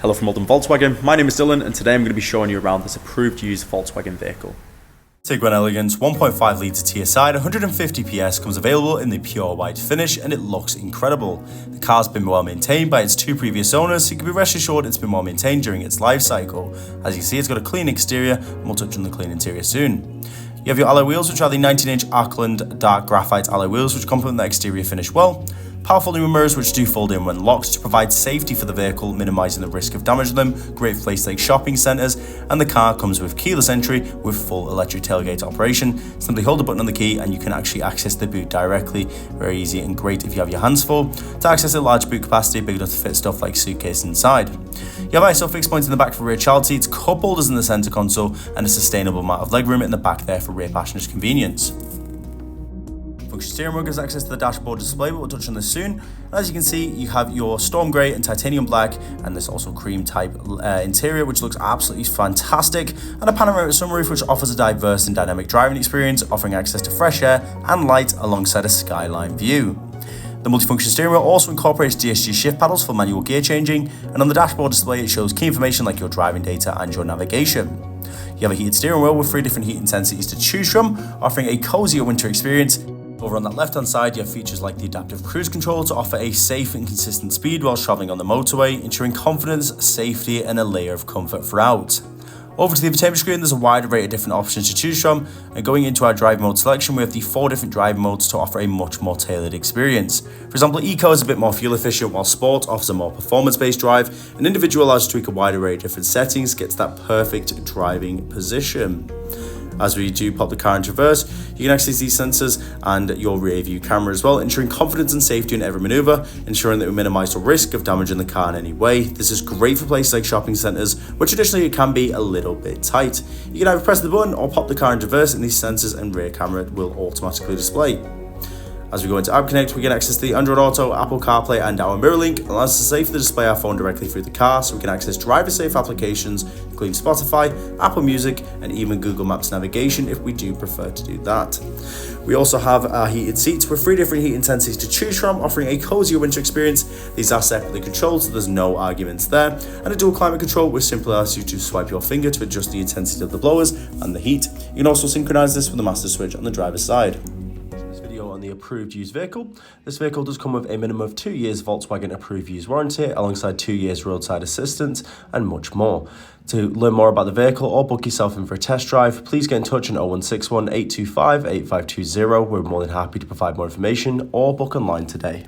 Hello from Oldham Volkswagen, my name is Dylan and today I'm going to be showing you around this approved used Volkswagen vehicle. Tiguan Elegance 1.5 litre TSI 150 PS comes available in the pure white finish and it looks incredible. The car's been well maintained by its two previous owners, so you can be rest assured it's been well maintained during its life cycle. As you can see, it's got a clean exterior and we'll touch on the clean interior soon. You have your alloy wheels, which are the 19-inch Arkland dark graphite alloy wheels, which complement the exterior finish well. Powerful new mirrors which do fold in when locked to provide safety for the vehicle, minimising the risk of damaging them, great for places like shopping centres, and the car comes with keyless entry with full electric tailgate operation. Simply hold the button on the key and you can actually access the boot directly. Very easy and great if you have your hands full. To access a large boot capacity, big enough to fit stuff like suitcase inside. You have ISO fixed points in the back for rear child seats, cup holders in the centre console, and a sustainable amount of legroom in the back there for rear passengers' convenience. Function steering wheel gives access to the dashboard display, but we'll touch on this soon. And as you can see, you have your storm grey and titanium black, and this also cream type interior, which looks absolutely fantastic, and a panoramic sunroof, which offers a diverse and dynamic driving experience, offering access to fresh air and light alongside a skyline view. The multifunction steering wheel also incorporates DSG shift paddles for manual gear changing, and on the dashboard display it shows key information like your driving data and your navigation. You have a heated steering wheel with 3 different heat intensities to choose from, offering a cozier winter experience. Over on that left hand side, you have features like the adaptive cruise control to offer a safe and consistent speed while travelling on the motorway, ensuring confidence, safety and a layer of comfort throughout. Over to the infotainment screen, there's a wide array of different options to choose from, and going into our drive mode selection, we have the 4 different drive modes to offer a much more tailored experience. For example, Eco is a bit more fuel efficient, while Sport offers a more performance-based drive, and Individual allows you to tweak a wide array of different settings, gets that perfect driving position. As we do pop the car into reverse, you can access these sensors and your rear view camera as well, ensuring confidence and safety in every manoeuvre, ensuring that we minimise the risk of damaging the car in any way. This is great for places like shopping centres, where traditionally it can be a little bit tight. You can either press the button or pop the car into reverse, and these sensors and rear camera will automatically display. As we go into App Connect, we can access the Android Auto, Apple CarPlay and our Mirror Link, allows us to safely display our phone directly through the car, so we can access driver-safe applications, including Spotify, Apple Music, and even Google Maps navigation if we do prefer to do that. We also have our heated seats with 3 different heat intensities to choose from, offering a cozier winter experience. These are separately controlled, so there's no arguments there. And a dual climate control, which simply allows you to swipe your finger to adjust the intensity of the blowers and the heat. You can also synchronize this with the master switch on the driver's side. On the approved used vehicle. This vehicle does come with a minimum of 2 years Volkswagen approved used warranty alongside 2 years roadside assistance and much more. To learn more about the vehicle or book yourself in for a test drive, please get in touch on 0161 825 8520. We're more than happy to provide more information or book online today.